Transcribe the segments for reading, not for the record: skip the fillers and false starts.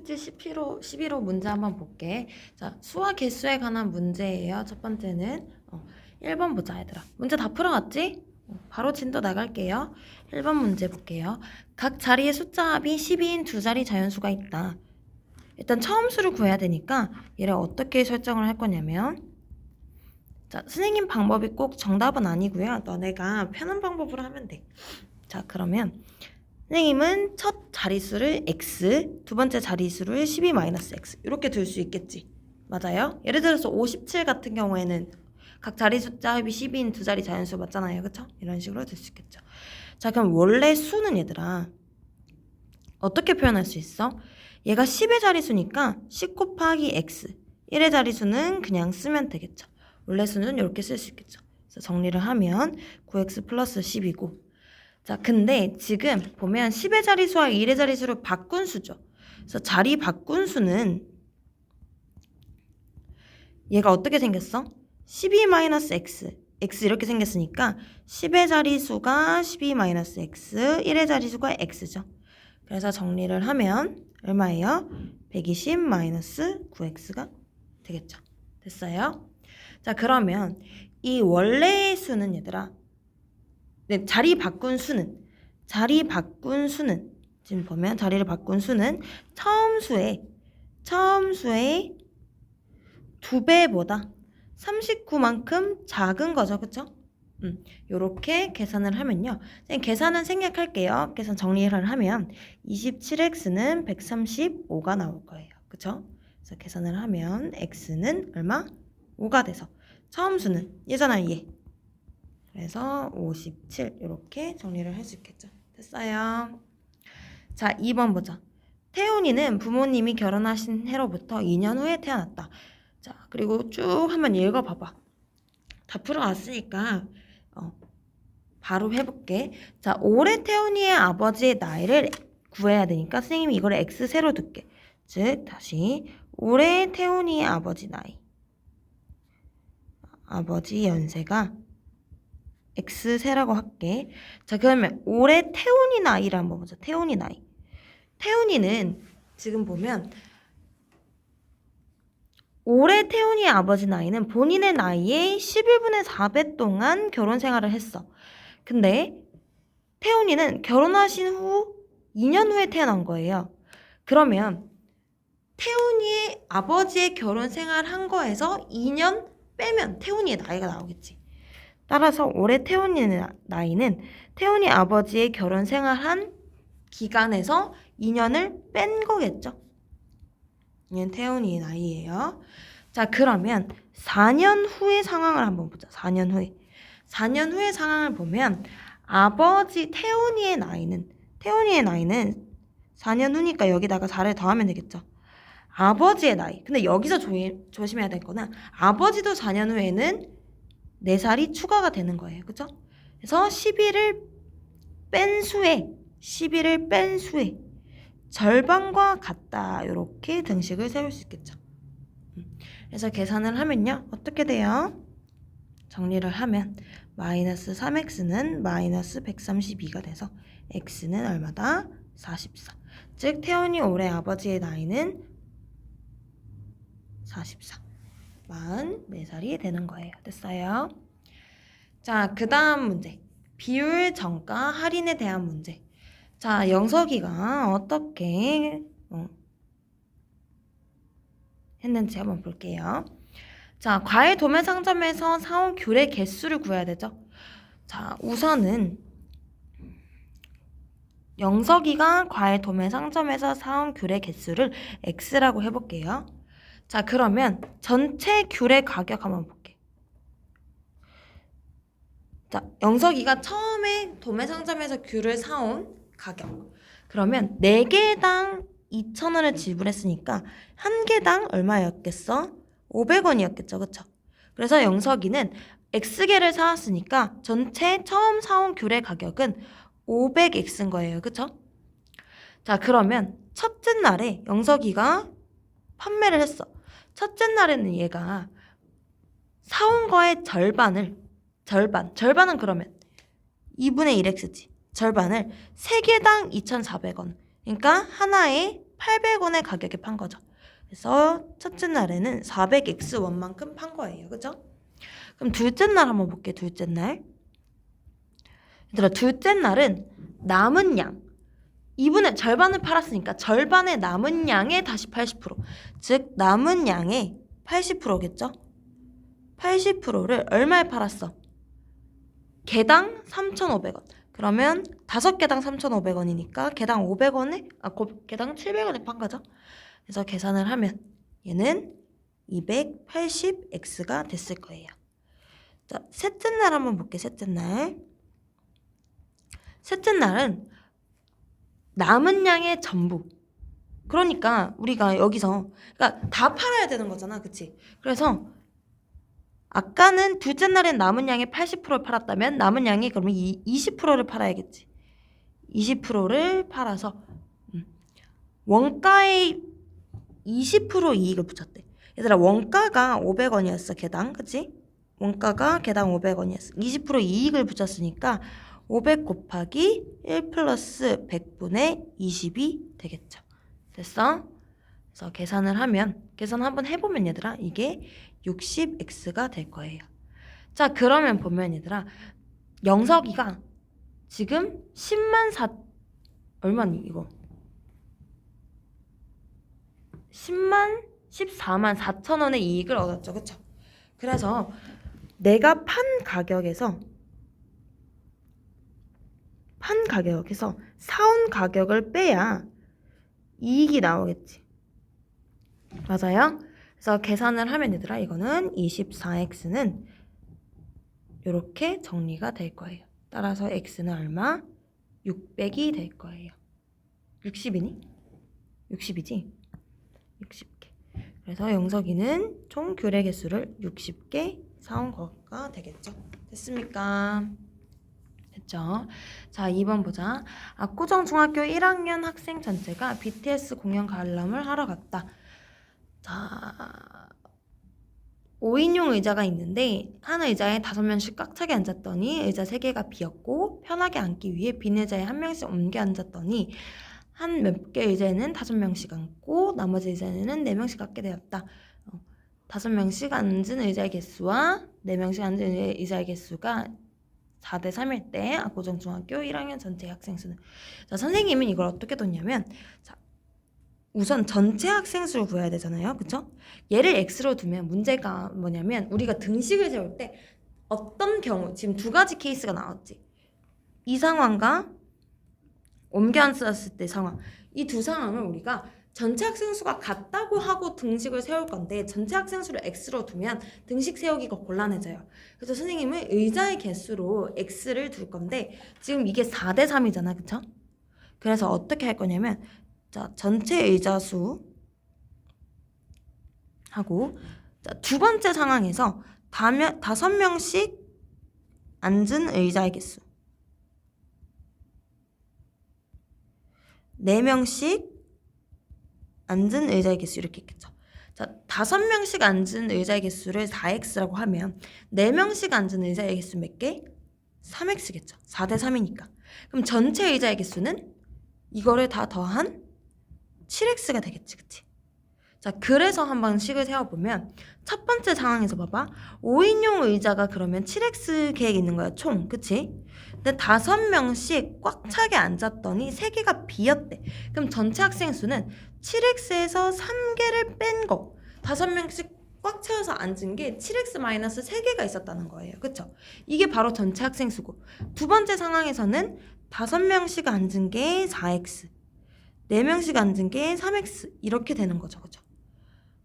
숙제 11호 문제 한번 볼게. 자, 수와 개수에 관한 문제예요. 첫 번째는 1번 보자, 얘들아. 문제 다 풀어갔지? 바로 진도 나갈게요. 1번 문제 볼게요. 각 자리의 숫자 합이 12인 두 자리 자연수가 있다. 일단 처음 수를 구해야 되니까 얘를 어떻게 설정을 할 거냐면, 자, 선생님 방법이 꼭 정답은 아니고요. 너네가 편한 방법으로 하면 돼. 자, 그러면 선생님은 첫 자릿수를 x, 두 번째 자릿수를 12-x 이렇게 둘 수 있겠지. 맞아요? 예를 들어서 57 같은 경우에는 각 자리 숫자 합이 12인 두 자리 자연수 맞잖아요. 그쵸? 이런 식으로 될 수 있겠죠. 자, 그럼 원래 수는 얘들아 어떻게 표현할 수 있어? 얘가 10의 자릿수니까 10 곱하기 x, 1의 자릿수는 그냥 쓰면 되겠죠. 원래 수는 이렇게 쓸 수 있겠죠. 그래서 정리를 하면 9x 플러스 10이고, 자, 근데 지금 보면 10의 자릿수와 1의 자릿수를 바꾼 수죠. 그래서 자리 바꾼 수는 얘가 어떻게 생겼어? 12-x, x 이렇게 생겼으니까 10의 자릿수가 12-x, 1의 자릿수가 x죠. 그래서 정리를 하면 얼마예요? 120-9x가 되겠죠. 됐어요? 자, 그러면 이 원래의 수는 얘들아, 네, 자리 바꾼 수는 지금 보면 자리를 바꾼 수는 처음 수의 2배보다 39만큼 작은 거죠. 그쵸? 요렇게 계산을 하면요. 계산은 생략할게요. 계산 정리를 하면 27x는 135가 나올 거예요. 그쵸? 그래서 계산을 하면 x는 얼마? 5가 돼서 처음 수는 얘잖아요, 얘. 그래서 57 이렇게 정리를 할 수 있겠죠. 됐어요. 자, 2번 보자. 태훈이는 부모님이 결혼하신 해로부터 2년 후에 태어났다. 자, 그리고 쭉 한번 읽어봐봐. 다 풀어왔으니까 바로 해볼게. 자, 올해 태훈이의 아버지의 나이를 구해야 되니까 선생님이 이거를 x세로 둘게. 즉, 다시 올해 태훈이의 아버지 나이, 아버지 연세가 x세라고 할게. 자, 그러면 올해 태훈이 나이를 한번 보자. 태훈이 나이. 태훈이는 지금 보면 올해 태훈이의 아버지 나이는 본인의 나이의 11분의 4배 동안 결혼 생활을 했어. 근데 태훈이는 결혼하신 후 2년 후에 태어난 거예요. 그러면 태훈이의 아버지의 결혼 생활 한 거에서 2년 빼면 태훈이의 나이가 나오겠지. 따라서 올해 태훈이의 나이는 태훈이 아버지의 결혼 생활한 기간에서 2년을 뺀 거겠죠. 이건 태훈이의 나이예요. 자, 그러면 4년 후의 상황을 한번 보자. 4년 후의 상황을 보면 태훈이의 나이는 4년 후니까 여기다가 4를 더하면 되겠죠. 아버지의 나이. 근데 여기서 조심해야 될 거는 아버지도 4년 후에는 4살이 추가가 되는 거예요. 그죠? 그래서 11을 뺀 수에 절반과 같다. 이렇게 등식을 세울 수 있겠죠. 그래서 계산을 하면요. 어떻게 돼요? 정리를 하면 마이너스 3x는 마이너스 132가 돼서 x는 얼마다? 44. 즉 태훈이 올해 아버지의 나이는 44. 44살이 되는 거예요. 됐어요? 자, 그 다음 문제. 비율, 정가, 할인에 대한 문제. 자, 영석이가 어떻게 했는지 한번 볼게요. 자, 과일 도매 상점에서 사온 귤의 개수를 구해야 되죠. 자, 우선은 영석이가 과일 도매 상점에서 사온 귤의 개수를 x라고 해볼게요. 자, 그러면 전체 귤의 가격 한번 볼게. 자, 영석이가 처음에 도매 상점에서 귤을 사온 가격. 그러면 4개당 2,000원을 지불했으니까 한 개당 얼마였겠어? 500원이었겠죠. 그쵸? 그래서 영석이는 X개를 사왔으니까 전체 처음 사온 귤의 가격은 500X인 거예요. 그쵸? 자, 그러면 첫째 날에 영석이가 판매를 했어. 첫째 날에는 얘가 사온 거의 절반은 그러면 2분의 1X지. 절반을 3개당 2,400원. 그러니까 하나에 800원의 가격에 판 거죠. 그래서 첫째 날에는 400X1만큼 판 거예요. 그죠? 그럼 둘째 날 한번 볼게요. 둘째 날. 얘들아, 둘째 날은 남은 양 2분의 절반을 팔았으니까 절반의 남은 양의 다시 80%, 즉 남은 양의 80%겠죠? 80%를 얼마에 팔았어? 개당 3,500원. 그러면 5개당 3,500원이니까 개당 500원에 개당 700원에 판 거죠. 그래서 계산을 하면 얘는 280x가 됐을 거예요. 자, 셋째 날 한번 볼게요. 셋째 날. 셋째 날은 남은 양의 전부. 그러니까 우리가 여기서 그러니까 다 팔아야 되는 거잖아. 그치? 그래서 아까는 둘째 날엔 남은 양의 80%를 팔았다면 남은 양이 그러면 20%를 팔아야겠지. 20%를 팔아서 원가의 20% 이익을 붙였대. 얘들아, 원가가 500원이었어. 개당. 그치? 원가가 개당 500원이었어. 20% 이익을 붙였으니까 500 곱하기 1 플러스 100분의 20이 되겠죠. 됐어? 그래서 계산을 하면, 계산 한번 해보면 얘들아, 이게 60x가 될 거예요. 자, 그러면 보면 얘들아, 영석이가 지금 10만 4, 얼마니 이거? 14만 4천 원의 이익을 얻었죠. 그쵸? 그래서 내가 판 가격에서 사온 가격을 빼야 이익이 나오겠지. 맞아요? 그래서 계산을 하면 얘들아, 이거는 24x는 이렇게 정리가 될 거예요. 따라서 x는 얼마? 600이 될 거예요. 60이니? 60이지? 60개. 그래서 영석이는 총 교래 개수를 60개 사온 거가 되겠죠. 됐습니까? 됐죠? 자, 2번 보자. 압구정 중학교 1학년 학생 전체가 BTS 공연 관람을 하러 갔다. 자, 5인용 의자가 있는데 한 의자에 5명씩 꽉 차게 앉았더니 의자 3개가 비었고 편하게 앉기 위해 빈 의자에 1명씩 옮겨 앉았더니 한 몇 개 의자에는 5명씩 앉고 나머지 의자에는 4명씩 앉게 되었다. 5명씩 앉은 의자의 개수와 4명씩 앉은 의자의 개수가 4대 3일 때 압구정 중학교 1학년 전체 학생 수는. 자, 선생님은 이걸 어떻게 뒀냐면, 자, 우선 전체 학생 수를 구해야 되잖아요. 그쵸? 얘를 x로 두면 문제가 뭐냐면 우리가 등식을 세울 때 어떤 경우, 지금 두 가지 케이스가 나왔지. 이 상황과 옮겨 앉았을 때 상황. 이 두 상황을 우리가 전체 학생 수가 같다고 하고 등식을 세울 건데 전체 학생 수를 x로 두면 등식 세우기가 곤란해져요. 그래서 선생님은 의자의 개수로 x를 둘 건데 지금 이게 4대 3이잖아. 그쵸? 그래서 어떻게 할 거냐면, 자, 전체 의자 수 하고, 자, 두 번째 상황에서 5명씩 앉은 의자의 개수, 4명씩 앉은 의자의 개수 이렇게 있겠죠. 자, 5명씩 앉은 의자의 개수를 4x라고 하면 4명씩 앉은 의자의 개수 몇 개? 3x겠죠. 4대 3이니까. 그럼 전체 의자의 개수는 이거를 다 더한 7x가 되겠지. 그치? 자, 그래서 한번 식을 세워보면 첫 번째 상황에서 봐봐. 5인용 의자가 그러면 7x 계획 있는 거야. 총. 그치? 근데 5명씩 꽉 차게 앉았더니 3개가 비었대. 그럼 전체 학생 수는 7x에서 3개를 뺀 거. 5명씩 꽉 채워서 앉은 게 7x-3개가 있었다는 거예요. 그쵸? 이게 바로 전체 학생 수고. 두 번째 상황에서는 5명씩 앉은 게 4x, 4명씩 앉은 게 3x 이렇게 되는 거죠. 그죠?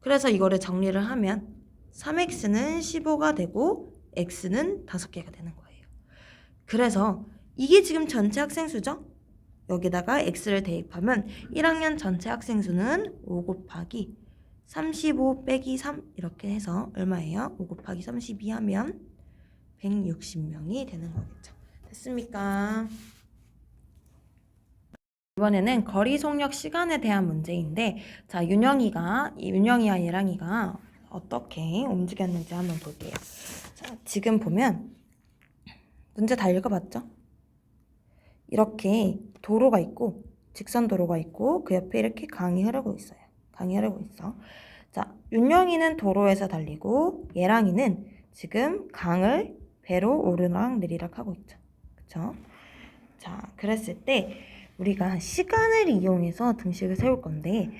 그래서 이거를 정리를 하면 3x는 15가 되고 x는 5개가 되는 거예요. 그래서 이게 지금 전체 학생 수죠? 여기다가 x를 대입하면 1학년 전체 학생 수는 5 곱하기 35 빼기 3 이렇게 해서 얼마예요? 5 곱하기 32 하면 160명이 되는 거겠죠. 됐습니까? 이번에는 거리 속력 시간에 대한 문제인데, 자, 윤영이와 예랑이가 어떻게 움직였는지 한번 볼게요. 자, 지금 보면 문제 다 읽어봤죠? 이렇게 도로가 있고 직선 도로가 있고 그 옆에 이렇게 강이 흐르고 있어요. 강이 흐르고 있어. 자, 윤영이는 도로에서 달리고 예랑이는 지금 강을 배로 오르락 내리락 하고 있죠. 그쵸? 자, 그랬을 때 우리가 시간을 이용해서 등식을 세울 건데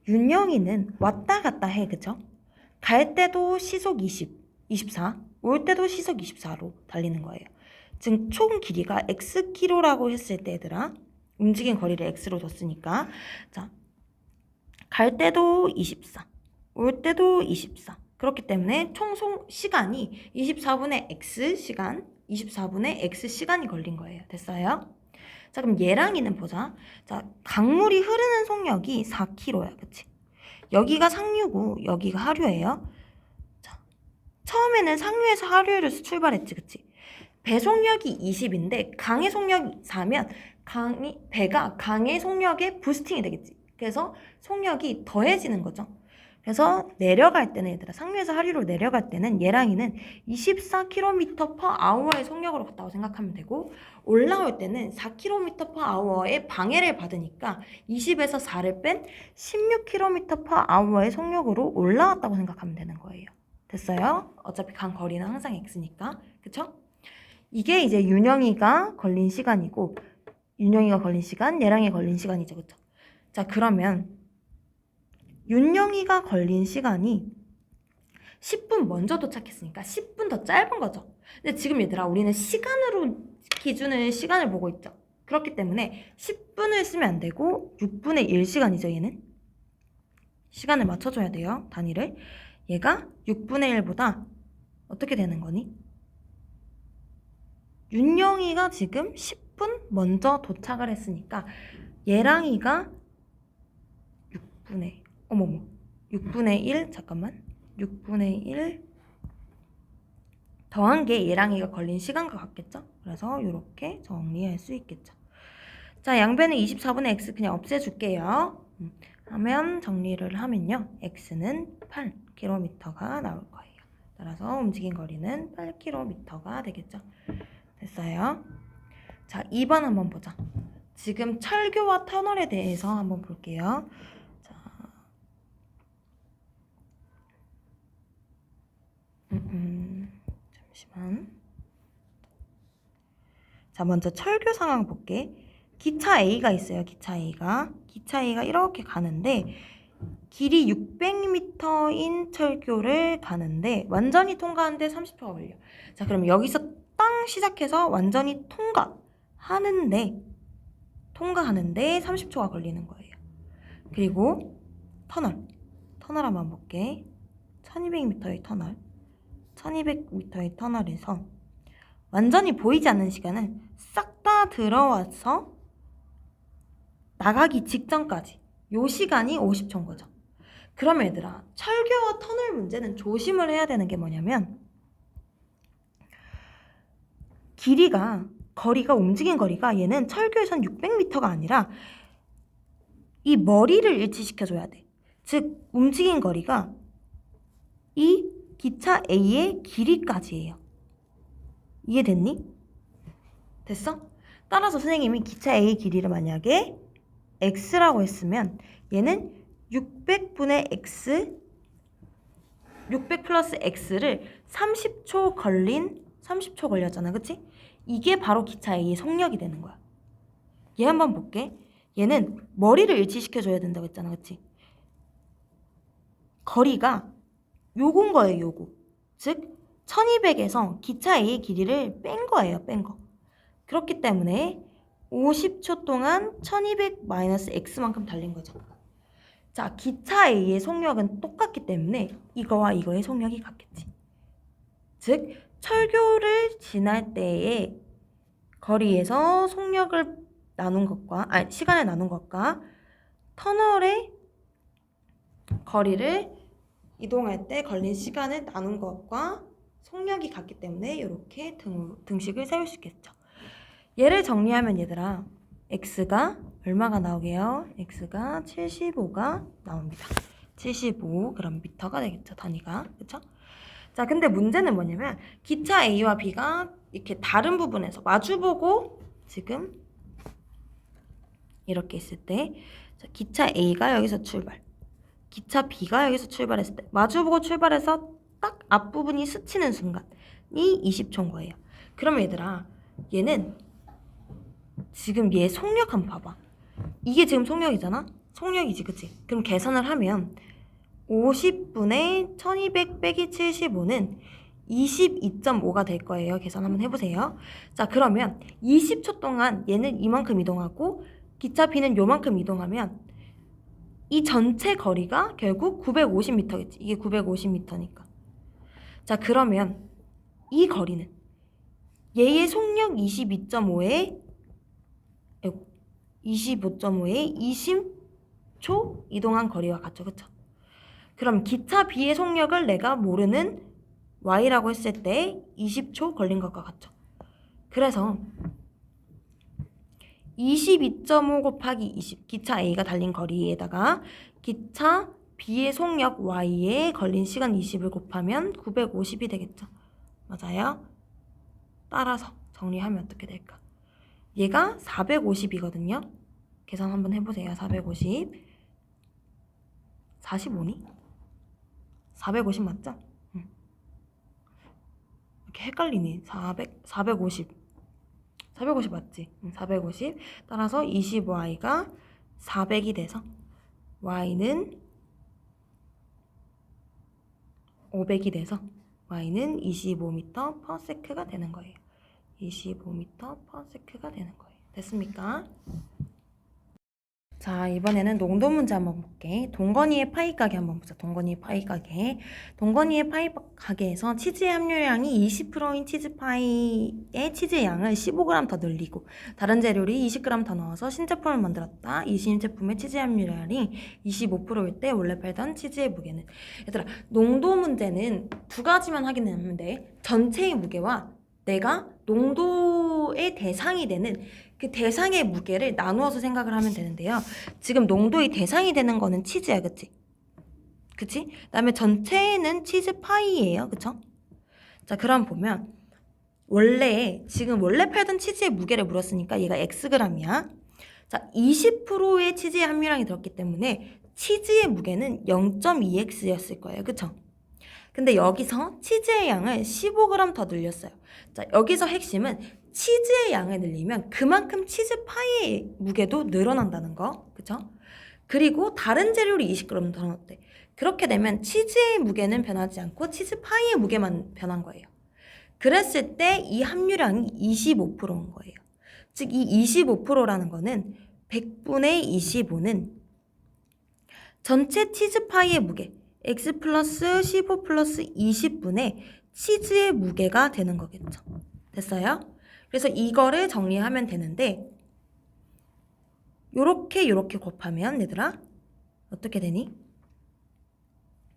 윤영이는 왔다 갔다 해. 그쵸? 갈 때도 시속 24, 올 때도 시속 24로 달리는 거예요. 즉 총 길이가 xkm라고 했을 때 얘들아, 움직인 거리를 x로 뒀으니까 자, 갈 때도 24, 올 때도 24. 그렇기 때문에 총 시간이 24분의 x시간, 24분의 x시간이 걸린 거예요. 됐어요? 자, 그럼 얘랑이는 보자. 자, 강물이 흐르는 속력이 4km야. 그치? 여기가 상류고 여기가 하류예요. 자, 처음에는 상류에서 하류에서 출발했지. 그치? 배 속력이 20인데 강의 속력이 4면 배가 강의 속력에 부스팅이 되겠지. 그래서 속력이 더해지는 거죠. 그래서 내려갈 때는 얘들아, 상류에서 하류로 내려갈 때는 얘랑이는 24km/h의 속력으로 갔다고 생각하면 되고, 올라올 때는 4km/h의 방해를 받으니까 20에서 4를 뺀 16km/h의 속력으로 올라왔다고 생각하면 되는 거예요. 됐어요? 어차피 간 거리는 항상 x니까. 그쵸? 이게 이제 윤영이가 걸린 시간이고, 윤영이가 걸린 시간, 얘랑이 걸린 시간이죠. 그쵸? 자, 그러면 윤영이가 걸린 시간이 10분 먼저 도착했으니까 10분 더 짧은 거죠. 근데 지금 얘들아, 우리는 시간으로 기준을 시간을 보고 있죠. 그렇기 때문에 10분을 쓰면 안 되고 6분의 1시간이죠. 얘는 시간을 맞춰줘야 돼요. 단위를. 얘가 6분의 1보다 어떻게 되는 거니? 윤영이가 지금 10분 먼저 도착을 했으니까 얘랑이가 6분의 1, 잠깐만. 6분의 1 더한 게 얘랑이가 걸린 시간과 같겠죠? 그래서 이렇게 정리할 수 있겠죠. 자, 양변에 24분의 x 그냥 없애줄게요. 하면 정리를 하면요. x는 8km가 나올 거예요. 따라서 움직인 거리는 8km가 되겠죠. 됐어요? 자, 2번 한번 보자. 지금 철교와 터널에 대해서 한번 볼게요. 자, 잠시만. 자, 먼저 철교 상황 볼게. 기차 A가 있어요. 기차 A가 이렇게 가는데 길이 600m인 철교를 가는데 완전히 통과하는데 30초가 걸려. 자, 그럼 여기서 땅 시작해서 완전히 통과하는데 30초가 걸리는 거예요. 그리고 터널 한번 볼게. 1200m의 터널 1200m의 터널에서 완전히 보이지 않는 시간은 싹 다 들어와서 나가기 직전까지 요 시간이 50초인 거죠. 그러면 얘들아, 철교와 터널 문제는 조심을 해야 되는 게 뭐냐면 움직인 거리가 얘는 철교에선 600m가 아니라 이 머리를 일치시켜줘야 돼. 즉 움직인 거리가 이 기차 A의 길이까지예요. 이해됐니? 됐어? 따라서 선생님이 기차 A 길이를 만약에 x라고 했으면 얘는 600분의 x 600 플러스 x를 30초 걸렸잖아. 그치? 이게 바로 기차 A의 속력이 되는 거야. 얘 한번 볼게. 얘는 머리를 일치시켜줘야 된다고 했잖아. 그치? 거리가 요건 거예요. 요거. 즉 1200에서 기차 A의 길이를 뺀 거예요. 뺀 거. 그렇기 때문에 50초 동안 1200-x만큼 달린 거죠. 자, 기차 A의 속력은 똑같기 때문에 이거와 이거의 속력이 같겠지. 즉 철교를 지날 때의 거리에서 속력을 나눈 것과 시간을 나눈 것과 터널의 거리를 이동할 때 걸린 시간을 나눈 것과 속력이 같기 때문에 이렇게 등식을 세울 수 있겠죠. 얘를 정리하면 얘들아, x가 얼마가 나오게요? x가 75가 나옵니다. 75 그럼 미터가 되겠죠. 단위가. 그쵸? 자, 근데 문제는 뭐냐면 기차 A와 B가 이렇게 다른 부분에서 마주보고 지금 이렇게 있을 때 자, 기차 A가 여기서 출발, 기차 B가 여기서 출발했을 때 마주보고 출발해서 딱 앞부분이 스치는 순간이 20초인 거예요. 그러면 얘들아, 얘는 지금 얘 속력 한번 봐봐. 이게 지금 속력이잖아? 속력이지, 그치? 그럼 계산을 하면 50분의 1200 빼기 75는 22.5가 될 거예요. 계산 한번 해보세요. 자, 그러면 20초 동안 얘는 이만큼 이동하고 기차 B는 요만큼 이동하면 이 전체 거리가 결국 950m겠지. 이게 950m니까. 자, 그러면 이 거리는 얘의 속력 22.5에 25.5에 20초 이동한 거리와 같죠. 그쵸? 그럼 기차 B의 속력을 내가 모르는 Y라고 했을 때 20초 걸린 것과 같죠. 그래서 22.5 곱하기 20, 기차 A가 달린 거리에다가 기차 B의 속력 Y에 걸린 시간 20을 곱하면 950이 되겠죠. 맞아요? 따라서 정리하면 어떻게 될까? 얘가 450이거든요. 계산 한번 해보세요. 450 45니? 450 맞죠? 이렇게 헷갈리니. 450 맞지? 450 따라서 25y가 400이 돼서 y는 500이 돼서 y는 25m/s가 되는 거예요. 25m/s가 되는 거예요. 됐습니까? 자, 이번에는 농도 문제 한번 볼게. 동건이의 파이 가게 한번 보자. 동건이의 파이 가게. 동건이의 파이 가게에서 치즈의 함유량이 20%인 치즈파이의 치즈의 양을 15g 더 늘리고 다른 재료를 20g 더 넣어서 신제품을 만들었다. 이 신제품의 치즈 함유량이 25%일 때 원래 팔던 치즈의 무게는. 얘들아, 농도 문제는 두 가지만 확인하면 돼. 전체의 무게와 내가 농도의 대상이 되는 그 대상의 무게를 나누어서 생각을 하면 되는데요. 지금 농도의 대상이 되는 거는 치즈야, 그치? 그치? 그다음에 전체는 치즈 파이예요, 그쵸? 자, 그럼 보면 지금 원래 팔던 치즈의 무게를 물었으니까 얘가 Xg이야. 자, 20%의 치즈의 함유량이 들었기 때문에 치즈의 무게는 0.2X였을 거예요, 그쵸? 근데 여기서 치즈의 양을 15g 더 늘렸어요. 자, 여기서 핵심은 치즈의 양을 늘리면 그만큼 치즈 파이의 무게도 늘어난다는 거. 그쵸? 그리고 다른 재료를 20g 더 넣었대. 그렇게 되면 치즈의 무게는 변하지 않고 치즈 파이의 무게만 변한 거예요. 그랬을 때 이 함유량이 25%인 거예요. 즉, 이 25%라는 거는 100분의 25는 전체 치즈 파이의 무게 x 플러스 15 플러스 20분의 치즈의 무게가 되는 거겠죠. 됐어요? 그래서 이거를 정리하면 되는데 요렇게 곱하면 얘들아 어떻게 되니?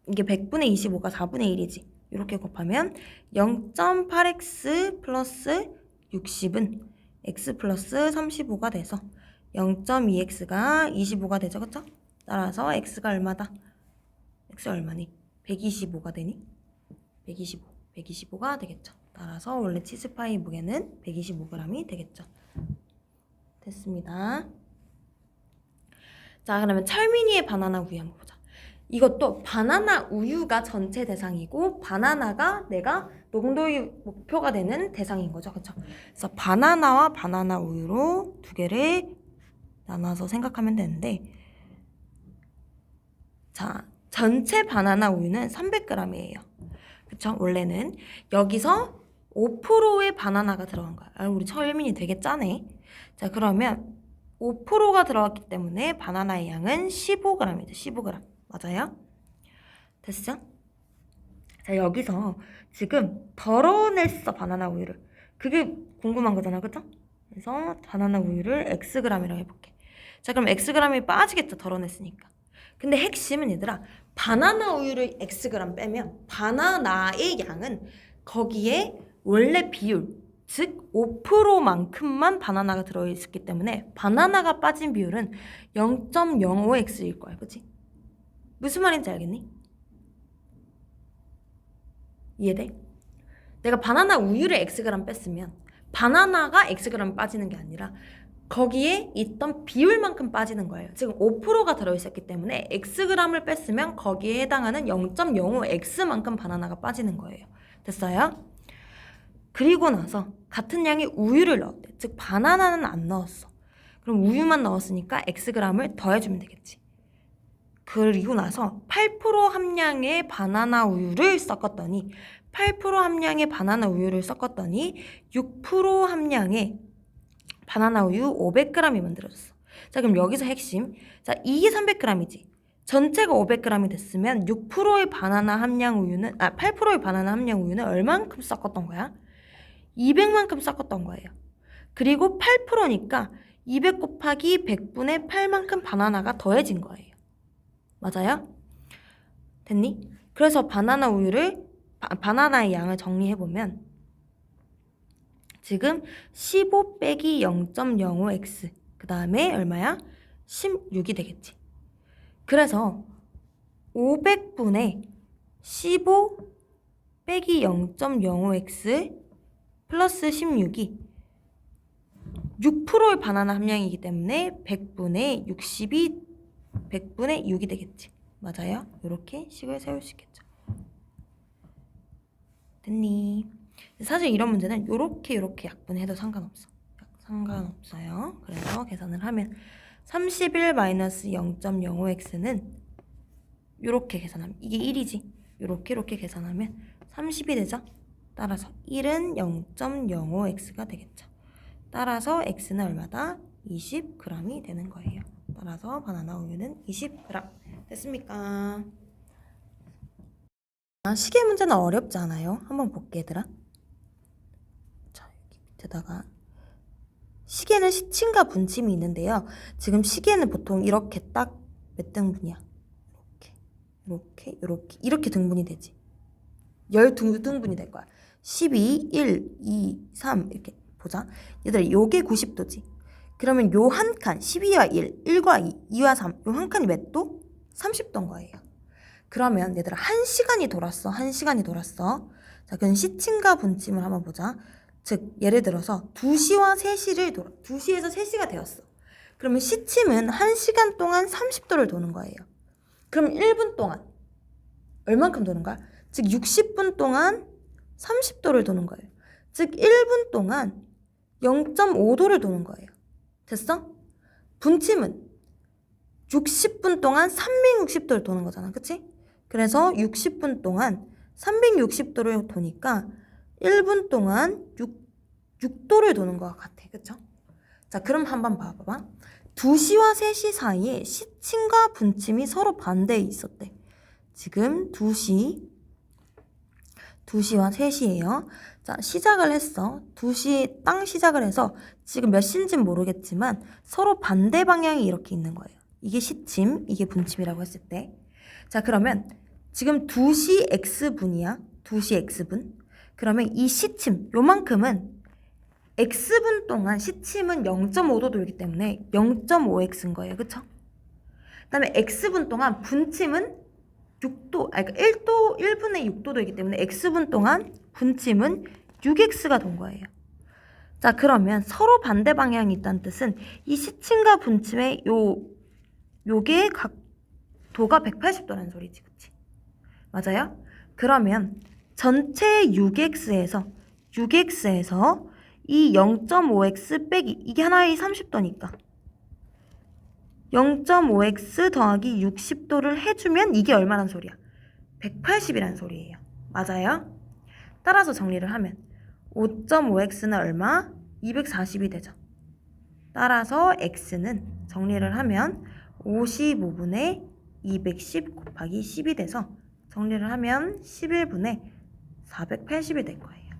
이게 100분의 25가 4분의 1이지. 요렇게 곱하면 0.8x 플러스 60은 x 플러스 35가 돼서 0.2x가 25가 되죠. 그쵸? 따라서 x가 얼마다? x 얼마니? 125가 되니? 125가 되겠죠. 따라서 원래 치즈파이 무게는 125g이 되겠죠. 됐습니다. 자, 그러면 철민이의 바나나 우유 한번 보자. 이것도 바나나 우유가 전체 대상이고 바나나가 내가 농도의 목표가 되는 대상인 거죠. 그쵸? 그래서 바나나와 바나나 우유로 두 개를 나눠서 생각하면 되는데 자, 전체 바나나 우유는 300g이에요. 그쵸? 원래는 여기서 5%의 바나나가 들어간 거야. 아, 우리 철민이 되게 짜네. 자, 그러면 5%가 들어갔기 때문에 바나나의 양은 15g이죠. 15g. 맞아요? 됐어? 자, 여기서 지금 덜어냈어, 바나나 우유를. 그게 궁금한 거잖아, 그쵸? 그래서 바나나 우유를 xg이라고 해볼게. 자, 그럼 xg이 빠지겠죠, 덜어냈으니까. 근데 핵심은 얘들아, 바나나 우유를 xg 빼면 바나나의 양은 거기에 원래 비율, 즉 5%만큼만 바나나가 들어있었기 때문에 바나나가 빠진 비율은 0.05x일 거야. 그치? 무슨 말인지 알겠니? 이해돼? 내가 바나나 우유를 xg 뺐으면 바나나가 xg 빠지는 게 아니라 거기에 있던 비율만큼 빠지는 거예요. 지금 5%가 들어있었기 때문에 Xg을 뺐으면 거기에 해당하는 0.05X만큼 바나나가 빠지는 거예요. 됐어요? 그리고 나서 같은 양의 우유를 넣었대. 즉 바나나는 안 넣었어. 그럼 우유만 넣었으니까 Xg을 더해주면 되겠지. 그리고 나서 8% 함량의 바나나 우유를 섞었더니 8% 함량의 바나나 우유를 섞었더니 6% 함량의 바나나 우유 500g이 만들어졌어. 자, 그럼 여기서 핵심. 자, 이게 300g이지. 전체가 500g이 됐으면 6%의 바나나 함량 우유는 8%의 바나나 함량 우유는 얼만큼 섞었던 거야? 200만큼 섞었던 거예요. 그리고 8%니까 200 곱하기 100분의 8만큼 바나나가 더해진 거예요. 맞아요? 됐니? 그래서 바나나 우유를 바나나의 양을 정리해보면 지금 15 빼기 0.05x 그 다음에 얼마야? 16이 되겠지. 그래서 500분의 15 빼기 0.05x 플러스 16이 6%의 바나나 함량이기 때문에 100분의 60이 100분의 6이 되겠지. 맞아요? 이렇게 식을 세울 수 있겠죠. 됐니? 사실 이런 문제는 이렇게 약분해도 상관없어요. 그래서 계산을 하면 31-0.05x는 이렇게 계산하면 이게 1이지. 이렇게 계산하면 30이 되죠. 따라서 1은 0.05x가 되겠죠. 따라서 x는 얼마다? 20g이 되는 거예요. 따라서 바나나 우유는 20g. 됐습니까? 시계 문제는 어렵지 않아요. 한번 볼게 얘들아. 자, 여기 밑에다가 시계는 시침과 분침이 있는데요. 지금 시계는 보통 이렇게 딱 몇 등분이야? 이렇게 등분이 되지. 12등분이 될 거야. 12, 1, 2, 3 이렇게 보자. 얘들아 요게 90도지. 그러면 요 한 칸 12와 1, 1과 2, 2와 3 요 한 칸이 몇 도? 30도인 거예요. 그러면 얘들아 1시간이 돌았어. 1시간이 돌았어. 자, 그럼 시침과 분침을 한번 보자. 즉 예를 들어서 2시와 3시를 2시에서 3시가 되었어. 그러면 시침은 1시간 동안 30도를 도는 거예요. 그럼 1분 동안 얼만큼 도는 거야? 즉 60분 동안 30도를 도는 거예요. 즉 1분 동안 0.5도를 도는 거예요. 됐어? 분침은 60분 동안 360도를 도는 거잖아. 그치? 그래서 60분 동안 360도를 도니까 1분 동안 6도를 도는 것 같아. 그쵸? 자, 그럼 한번 봐봐봐. 2시와 3시 사이에 시침과 분침이 서로 반대에 있었대. 지금 2시와 3시예요. 자, 시작을 했어. 2시 땅 시작을 해서 지금 몇 시인지는 모르겠지만 서로 반대 방향이 이렇게 있는 거예요. 이게 시침, 이게 분침이라고 했을 때. 자, 그러면 지금 2시 x분이야. 2시 x분. 그러면 이 시침, 요만큼은 x분 동안 시침은 0.5도 돌기 때문에 0.5x인 거예요. 그쵸? 그 다음에 x분 동안 분침은 6도, 그러니까 1분의 6도 돌기 때문에 x분 동안 분침은 6x가 돈 거예요. 자, 그러면 서로 반대 방향이 있다는 뜻은 이 시침과 분침의 요게 각도가 180도라는 소리지. 그치? 맞아요? 그러면 전체 6x에서 이 0.5x 빼기 이게 하나의 30도니까 0.5x 더하기 60도를 해주면 이게 얼마란 소리야? 180이란 소리예요. 맞아요? 따라서 정리를 하면 5.5x는 얼마? 240이 되죠. 따라서 x는 정리를 하면 55분의 210 곱하기 10이 돼서 정리를 하면 11분의 480이 될 거예요.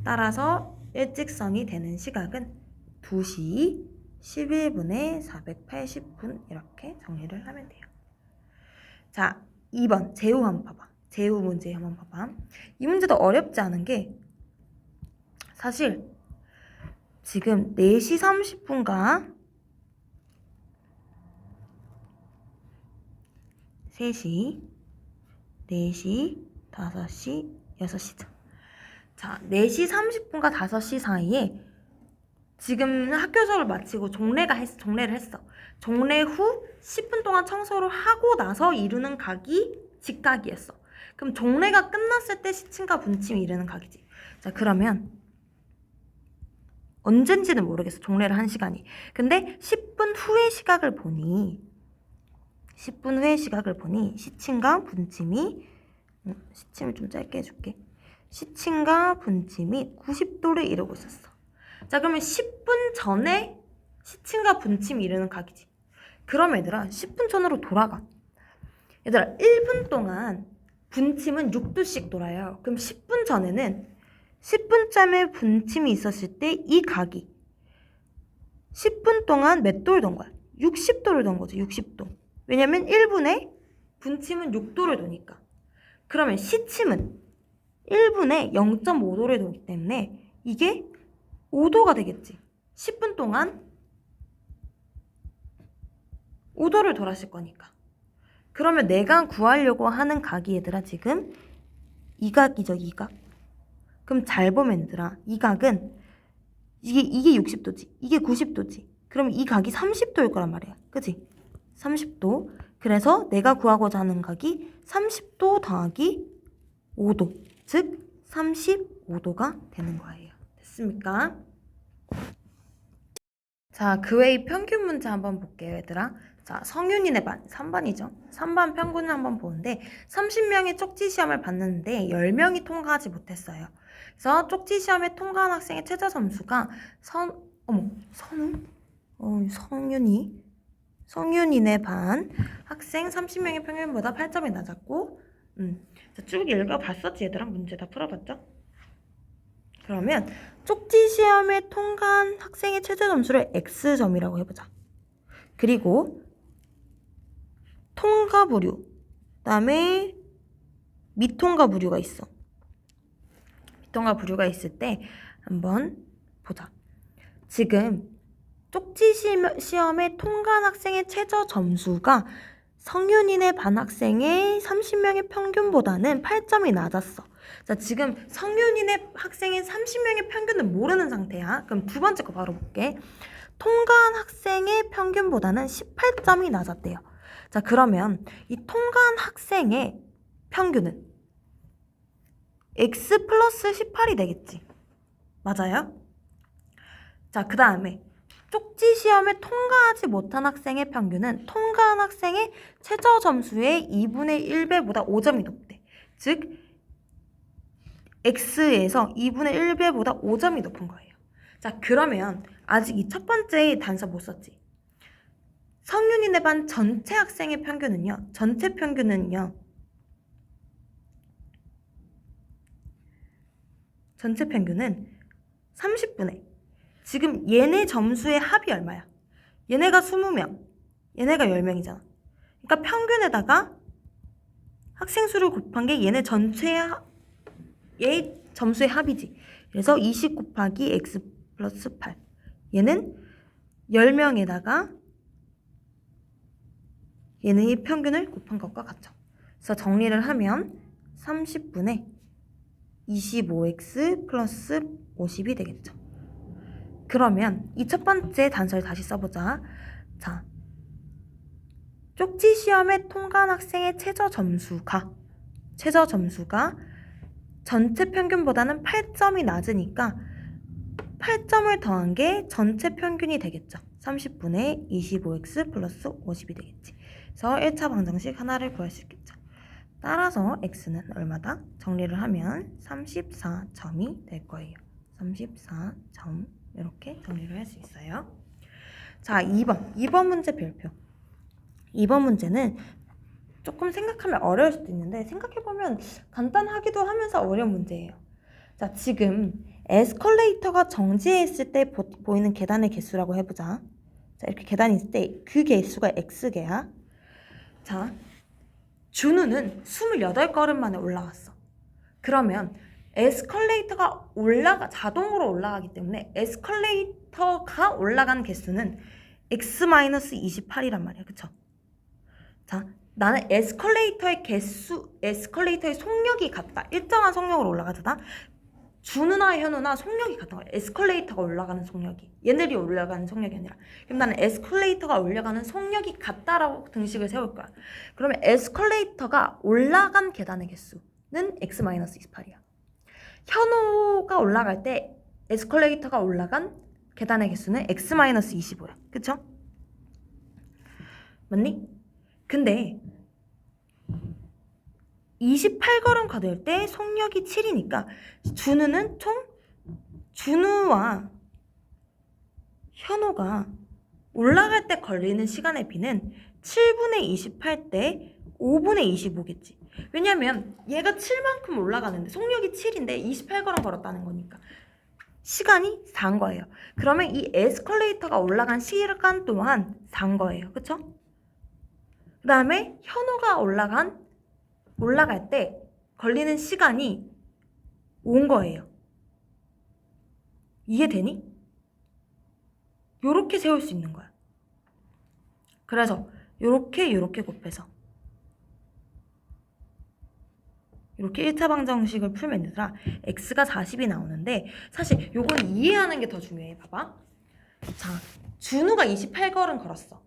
따라서 일직선이 되는 시각은 2시 11분의 480분 이렇게 정리를 하면 돼요. 자, 2번 제후 한번 봐봐. 제후 문제 한번 봐봐. 이 문제도 어렵지 않은 게 사실 지금 4시 30분과 3시, 4시, 5시, 6시죠. 자, 4시 30분과 5시 사이에 지금 학교 수업을 마치고 종례를 했어. 종례 후 10분 동안 청소를 하고 나서 이루는 각이 직각이었어. 그럼 종례가 끝났을 때 시침과 분침이 이루는 각이지. 자, 그러면 언젠지는 모르겠어. 종례를 한 시간이. 근데 10분 후의 시각을 보니 시침과 분침이 시침을 좀 짧게 해줄게. 시침과 분침이 90도를 이루고 있었어. 자, 그러면 10분 전에 시침과 분침이 이루는 각이지. 그럼 얘들아 10분 전으로 돌아가. 얘들아 1분 동안 분침은 6도씩 돌아요. 그럼 10분 전에는 10분쯤에 분침이 있었을 때 이 각이 10분 동안 몇 도를 돈 거야? 60도를 돈 거지. 60도. 왜냐면 1분에 분침은 6도를 도니까. 그러면 시침은 1분에 0.5도를 도기 때문에 이게 5도가 되겠지. 10분 동안 5도를 돌았을 거니까. 그러면 내가 구하려고 하는 각이 얘들아 지금 이 각이죠. 이 각. 그럼 잘 보면 얘들아 이 각은 이게 60도지. 이게 90도지. 그럼 이 각이 30도일 거란 말이야. 그치? 30도. 그래서 내가 구하고자 하는 각이 30도 더하기 5도. 즉 35도가 되는 거예요. 됐습니까? 자, 그 외의 평균 문제 한번 볼게요, 얘들아. 자, 성윤이네 반, 3반이죠. 3반 평균을 한번 보는데 30명이 쪽지 시험을 봤는데 10명이 통과하지 못했어요. 그래서 쪽지 시험에 통과한 학생의 최저 점수가 성윤이네 반 학생 30명의 평균보다 8점이 낮았고 자, 쭉 읽어봤었지, 얘들아. 문제 다 풀어봤죠? 그러면 쪽지 시험에 통과한 학생의 최저 점수를 X점이라고 해보자. 그리고 통과 부류, 그다음에 미통과 부류가 있어. 미통과 부류가 있을 때 한번 보자. 지금 쪽지 시험에 통과한 학생의 최저 점수가 성윤이네 반 학생의 30명의 평균보다는 8점이 낮았어. 자, 지금 성윤이네 학생의 30명의 평균은 모르는 상태야. 그럼 두 번째 거 바로 볼게. 통과한 학생의 평균보다는 18점이 낮았대요. 자, 그러면 이 통과한 학생의 평균은 X 플러스 18이 되겠지. 맞아요? 자, 그 다음에 쪽지 시험에 통과하지 못한 학생의 평균은 통과한 학생의 최저 점수의 2분의 1배보다 5점이 높대. 즉 X에서 2분의 1배보다 5점이 높은 거예요. 자, 그러면 아직 이 첫 번째 단서 못 썼지. 성윤이네 반 전체 학생의 평균은요. 전체 평균은 30분의 지금 얘네 점수의 합이 얼마야? 얘네가 20명, 얘네가 10명이잖아. 그러니까 평균에다가 학생 수를 곱한 게 얘네 전체의 얘 점수의 합이지. 그래서 20 곱하기 X 플러스 8. 얘는 10명에다가 얘네의 평균을 곱한 것과 같죠. 그래서 정리를 하면 30분의 25X 플러스 50이 되겠죠. 그러면 이 첫 번째 단서를 다시 써보자. 자, 쪽지 시험에 통과한 학생의 최저 점수가 전체 평균보다는 8점이 낮으니까 8점을 더한 게 전체 평균이 되겠죠. 30분의 25x 플러스 50이 되겠지. 그래서 1차 방정식 하나를 구할 수 있겠죠. 따라서 x는 얼마다? 정리를 하면 34점이 될 거예요. 34점 이렇게 정리를 할 수 있어요. 자, 2번 문제 별표. 2번 문제는 조금 생각하면 어려울 수도 있는데 생각해보면 간단하기도 하면서 어려운 문제예요. 자, 지금 에스컬레이터가 정지해 있을 때 보이는 계단의 개수라고 해보자. 자, 이렇게 계단이 있을 때 그 개수가 X개야. 자, 준우는 28걸음 만에 올라갔어. 그러면 에스컬레이터가 자동으로 올라가기 때문에 에스컬레이터가 올라간 개수는 X-28이란 말이야. 그쵸? 자, 나는 에스컬레이터의 속력이 같다. 일정한 속력으로 올라가잖아. 준우나 현우나 속력이 같은 거야. 에스컬레이터가 올라가는 속력이. 얘네들이 올라가는 속력이 아니라. 그럼 나는 에스컬레이터가 올라가는 속력이 같다라고 등식을 세울 거야. 그러면 에스컬레이터가 올라간 계단의 개수는 x-28이야. 현우가 올라갈 때 에스컬레이터가 올라간 계단의 개수는 x-25야. 그쵸? 맞니? 근데 28걸음 걸을 때 속력이 7이니까 준우는 준우와 현우가 올라갈 때 걸리는 시간의 비는 7분의 28 대 5분의 25겠지. 왜냐면 얘가 7만큼 올라가는데 속력이 7인데 28걸음 걸었다는 거니까 시간이 4인 거예요. 그러면 이 에스컬레이터가 올라간 시간 동안 4인 거예요. 그쵸? 그 다음에 현우가 올라갈 때 걸리는 시간이 5인 거예요. 이해되니? 요렇게 세울 수 있는 거야. 그래서 요렇게 곱해서 이렇게 1차 방정식을 풀면 얘들아 x가 40이 나오는데 사실 요건 이해하는 게 더 중요해. 봐봐. 자, 준우가 28걸음 걸었어.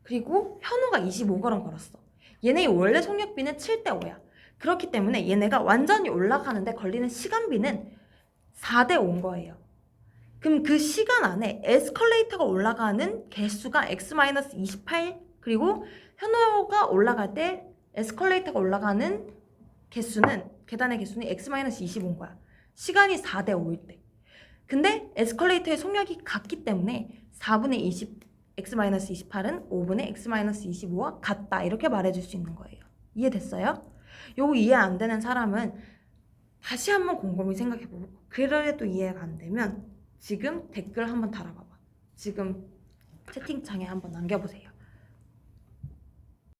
그리고 현우가 25걸음 걸었어. 얘네의 원래 속력비는 7대 5야. 그렇기 때문에 얘네가 완전히 올라가는데 걸리는 시간비는 4대 5인 거예요. 그럼 그 시간 안에 에스컬레이터가 올라가는 개수가 x-28 그리고 현우가 올라갈 때 에스컬레이터가 올라가는 계단의 개수는 x-25인 거야. 시간이 4대 5일 때. 근데 에스컬레이터의 속력이 같기 때문에 4분의 20 x-28은 5분의 x-25와 같다. 이렇게 말해줄 수 있는 거예요. 이해됐어요? 요거 이해 안 되는 사람은 다시 한번 곰곰이 생각해보고 그래도 이해가 안 되면 지금 댓글 한번 달아봐봐. 지금 채팅창에 한번 남겨보세요.